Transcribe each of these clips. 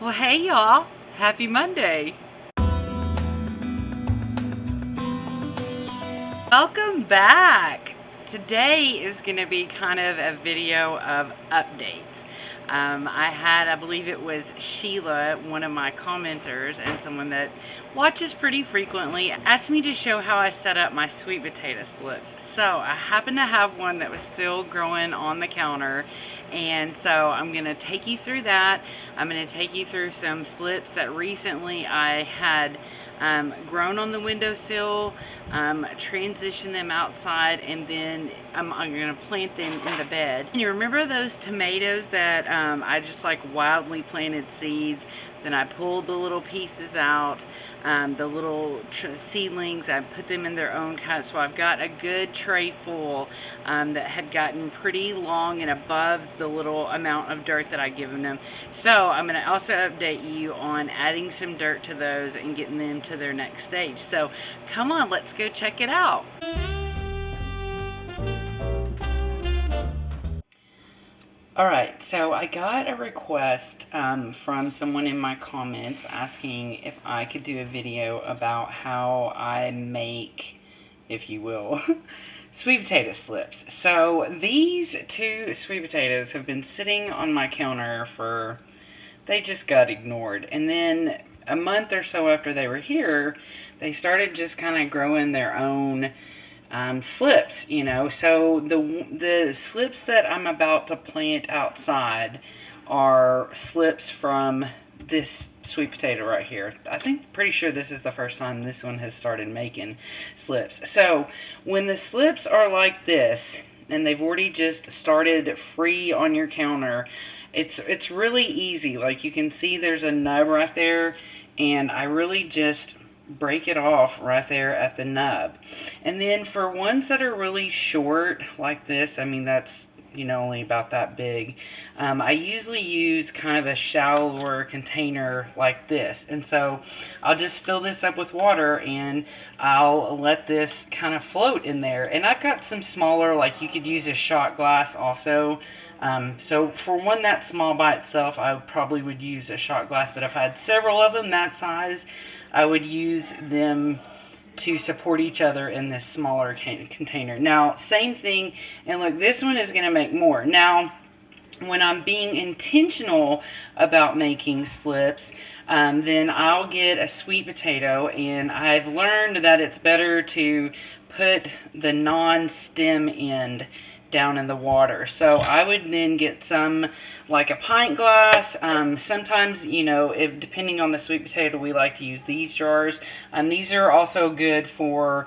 Well, hey y'all, happy Monday. Welcome back. Today is going to be kind of a video of updates. I believe it was Sheila, one of my commenters and someone that watches pretty frequently, asked me to show how I set up my sweet potato slips. So I happen to have one that was still growing on the counter, and so I'm going to take you through that. I'm going to take you through some slips that recently I had grown on the windowsill, transition them outside, and then I'm going to plant them in the bed. And you remember those tomatoes that I just like wildly planted seeds? Then I pulled the little pieces out, the little seedlings, I put them in their own cups. So I've got a good tray full that had gotten pretty long and above the little amount of dirt that I'd given them. So I'm going to also update you on adding some dirt to those and getting them to their next stage. So come on, let's go check it out. Alright, so I got a request from someone in my comments asking if I could do a video about how I make, if you will, sweet potato slips. So these two sweet potatoes have been sitting on my counter they just got ignored. And then a month or so after they were here, they started just kind of growing their own slips, you know. So the slips that I'm about to plant outside are slips from this sweet potato right here. Pretty sure this is the first time this one has started making slips. So when the slips are like this and they've already just started free on your counter, it's really easy. Like you can see there's a nub right there, and I really just break it off right there at the nub. And then for ones that are really short like this, I mean that's, you know, only about that big, I usually use kind of a shallower container like this. And so I'll just fill this up with water and I'll let this kind of float in there. And I've got some smaller, like you could use a shot glass also. So for one that small by itself, I probably would use a shot glass, but if I had several of them that size, I would use them to support each other in this smaller container. Now, same thing, and look, this one is going to make more. Now, when I'm being intentional about making slips, then I'll get a sweet potato, and I've learned that it's better to put the non-stem end down in the water. So I would then get some, like a pint glass. Sometimes, you know, depending on the sweet potato, we like to use these jars. These are also good for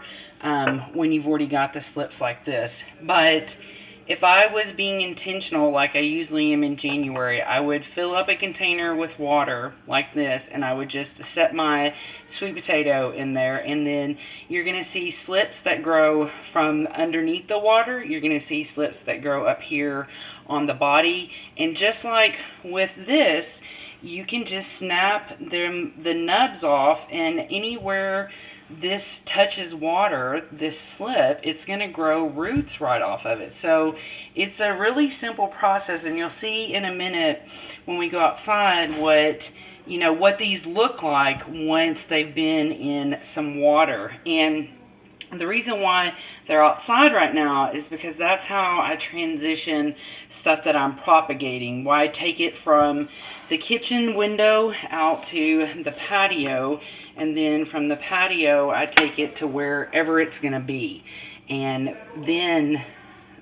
when you've already got the slips like this. But if I was being intentional, like I usually am in January, I would fill up a container with water like this, and I would just set my sweet potato in there, and then you're going to see slips that grow from underneath the water. You're going to see slips that grow up here on the body, and just like with this, you can just snap the nubs off, and anywhere this touches water, this slip, it's going to grow roots right off of it. So it's a really simple process, and you'll see in a minute when we go outside what these look like once they've been in some water. And the reason why they're outside right now is because that's how I transition stuff that I'm propagating. Why I take it from the kitchen window out to the patio, and then from the patio I take it to wherever it's going to be. And then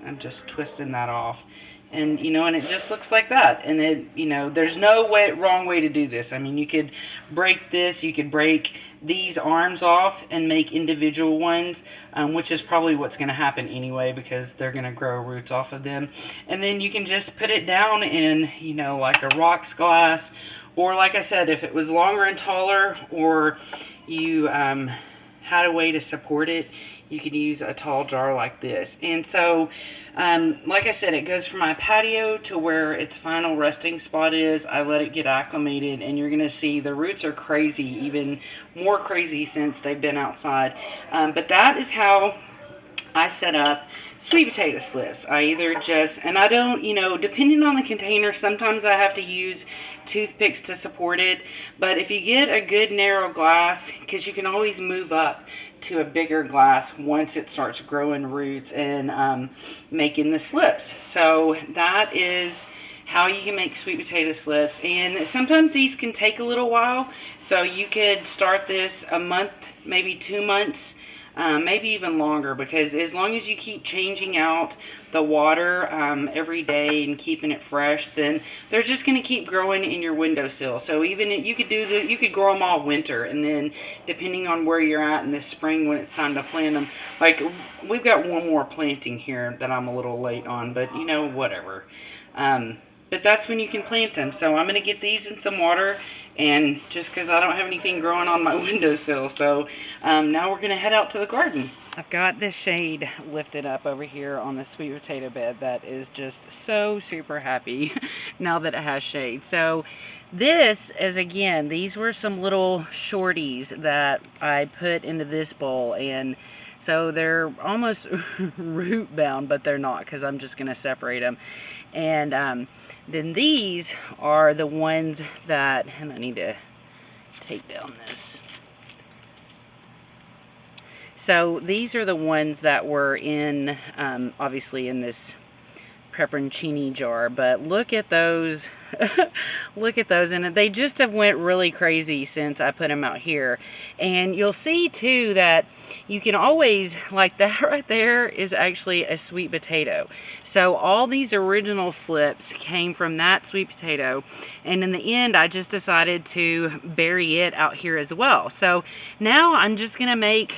I'm just twisting that off. And, and it just looks like that. And there's no wrong way to do this. I mean, you could break this, you could break these arms off and make individual ones, which is probably what's going to happen anyway, because they're going to grow roots off of them. And then you can just put it down in, like a rocks glass, or like I said, if it was longer and taller, or you had a way to support it, you could use a tall jar like this. And so, like I said, it goes from my patio to where its final resting spot is. I let it get acclimated, and you're going to see the roots are crazy, even more crazy since they've been outside. But that is how I set up sweet potato slips. I either just, and I don't, depending on the container, sometimes I have to use toothpicks to support it. But if you get a good narrow glass, because you can always move up to a bigger glass once it starts growing roots and making the slips. So that is how you can make sweet potato slips. And sometimes these can take a little while. So you could start this a month, maybe 2 months. Maybe even longer, because as long as you keep changing out the water every day and keeping it fresh, then they're just going to keep growing in your windowsill. So even you could grow them all winter, and then depending on where you're at in the spring when it's time to plant them, like we've got one more planting here that I'm a little late on, but whatever. But that's when you can plant them. So I'm going to get these in some water, and just because I don't have anything growing on my windowsill. So now we're going to head out to the garden. I've got this shade lifted up over here on the sweet potato bed that is just so super happy now that it has shade. So this is, again, these were some little shorties that I put into this bowl, and so they're almost root bound, but they're not, because I'm just going to separate them. And then these are the ones that, and I need to take down this. So these are the ones that were in, obviously in this pepperoncini jar, but look at those. Look at those, and they just have went really crazy since I put them out here. And you'll see too that you can always, like that right there is actually a sweet potato. So all these original slips came from that sweet potato, and in the end I just decided to bury it out here as well. So now I'm just gonna make,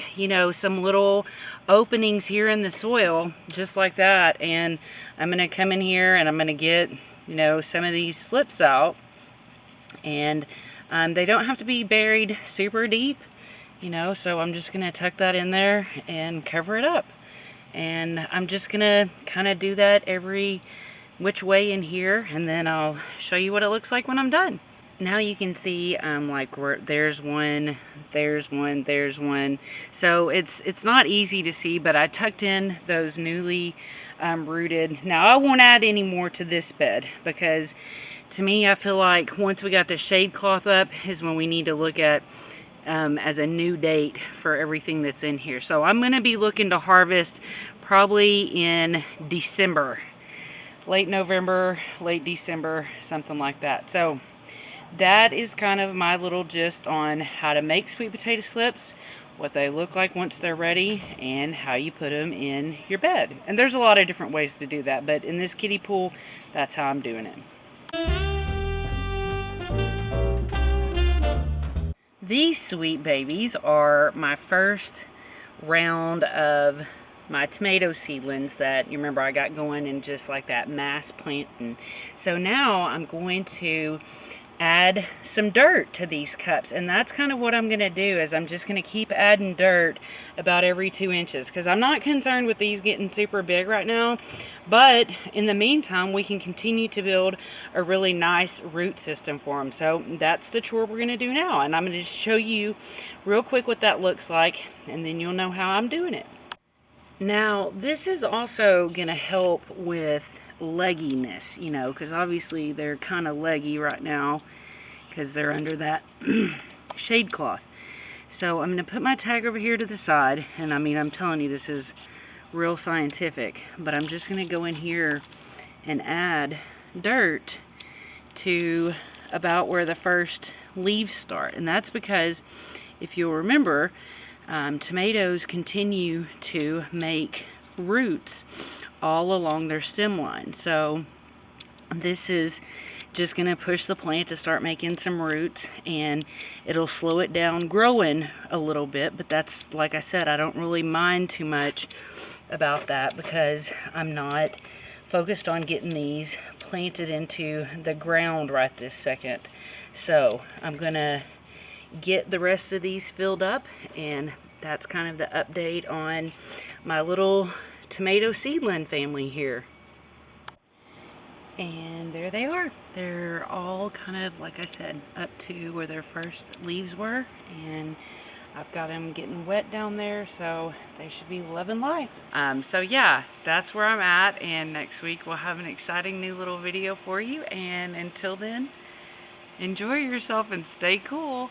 some little openings here in the soil just like that, and I'm gonna come in here and I'm gonna get some of these slips out, and they don't have to be buried super deep, so I'm just gonna tuck that in there and cover it up. And I'm just gonna kind of do that every which way in here, and then I'll show you what it looks like when I'm done. Now you can see like there's one, there's one, there's one. So it's not easy to see, but I tucked in those newly rooted. Now I won't add any more to this bed, because to me I feel like once we got the shade cloth up is when we need to look at as a new date for everything that's in here. So I'm going to be looking to harvest probably in December, late November, late December, something like that. So that is kind of my little gist on how to make sweet potato slips, what they look like once they're ready, and how you put them in your bed. And there's a lot of different ways to do that, but in this kiddie pool, that's how I'm doing it. These sweet babies are my first round of my tomato seedlings that you remember I got going and just like that mass planting. So now I'm going to add some dirt to these cups, and that's kind of what I'm going to do, is I'm just going to keep adding dirt about every 2 inches, because I'm not concerned with these getting super big right now, but in the meantime we can continue to build a really nice root system for them. So that's the chore we're going to do now, and I'm going to just show you real quick what that looks like, and then you'll know how I'm doing it. Now this is also going to help with legginess, because obviously they're kind of leggy right now because they're under that shade cloth. So I'm going to put my tag over here to the side, and I'm telling you, this is real scientific, but I'm just going to go in here and add dirt to about where the first leaves start. And that's because, if you'll remember, tomatoes continue to make roots all along their stem line. So this is just going to push the plant to start making some roots, and it'll slow it down growing a little bit. But that's, like I said, I don't really mind too much about that, because I'm not focused on getting these planted into the ground right this second. So I'm gonna get the rest of these filled up, and that's kind of the update on my little tomato seedling family here. And there they are. They're all kind of, like I said, up to where their first leaves were, and I've got them getting wet down there, so they should be loving life. So yeah, that's where I'm at, and next week we'll have an exciting new little video for you. And until then, enjoy yourself and stay cool.